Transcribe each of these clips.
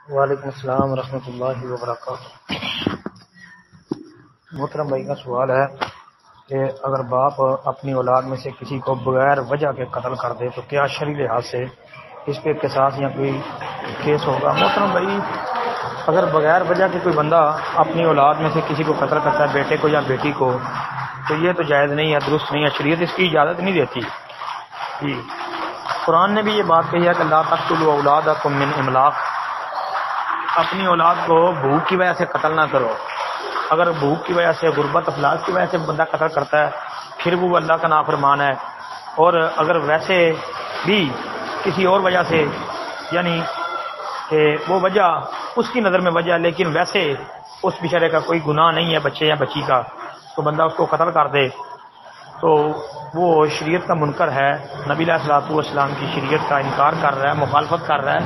وعلیکم السلام ورحمۃ اللہ وبرکاتہ۔ محترم بھائی کا سوال ہے کہ اگر باپ اپنی اولاد میں سے کسی کو بغیر وجہ کے قتل کر دے تو کیا شرعی لحاظ سے اس پہ قصاص یا کوئی کیس ہوگا؟ محترم بھائی، اگر بغیر وجہ کے کوئی بندہ اپنی اولاد میں سے کسی کو قتل کرتا ہے، بیٹے کو یا بیٹی کو، تو یہ تو جائز نہیں ہے، درست نہیں ہے، شریعت اس کی اجازت نہیں دیتی۔ جی، قرآن نے بھی یہ بات کہی ہے کہ لا تقتلوا اولادکم من املاق، اپنی اولاد کو بھوک کی وجہ سے قتل نہ کرو۔ اگر بھوک کی وجہ سے، غربت افلاس کی وجہ سے بندہ قتل کرتا ہے پھر وہ اللہ کا نافرمان ہے، اور اگر ویسے بھی کسی اور وجہ سے، یعنی کہ وہ وجہ اس کی نظر میں وجہ لیکن ویسے اس بیچارے کا کوئی گناہ نہیں ہے، بچے یا بچی کا، تو بندہ اس کو قتل کر دے تو وہ شریعت کا منکر ہے، نبی علیہ الصلوۃ والسلام کی شریعت کا انکار کر رہا ہے، مخالفت کر رہا ہے،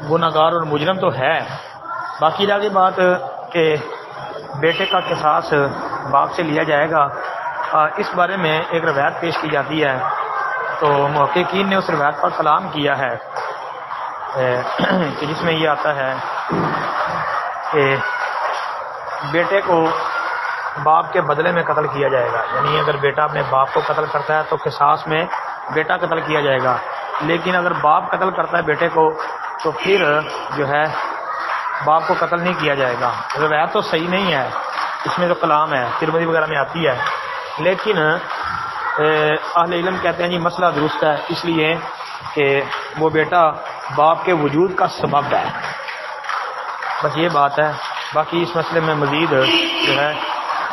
گناہگار اور مجرم تو ہے۔ باقی رہ گئی بات کہ بیٹے کا قصاص باپ سے لیا جائے گا، اس بارے میں ایک روایت پیش کی جاتی ہے، تو محققین نے اس روایت پر کلام کیا ہے کہ جس میں یہ آتا ہے کہ بیٹے کو باپ کے بدلے میں قتل کیا جائے گا، یعنی اگر بیٹا اپنے باپ کو قتل کرتا ہے تو قصاص میں بیٹا قتل کیا جائے گا، لیکن اگر باپ قتل کرتا ہے بیٹے کو تو پھر جو ہے باپ کو قتل نہیں کیا جائے گا۔ روایت تو صحیح نہیں ہے، اس میں تو کلام ہے، ترمذی وغیرہ میں آتی ہے، لیکن اہل علم کہتے ہیں جی مسئلہ درست ہے، اس لیے کہ وہ بیٹا باپ کے وجود کا سبب ہے، بس یہ بات ہے۔ باقی اس مسئلے میں مزید جو ہے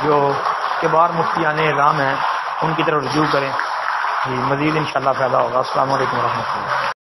جو کبار مفتیان اعلام ہیں ان کی طرف رجوع کریں، مزید انشاءاللہ فائدہ ہوگا۔ السلام علیکم ورحمۃ اللہ۔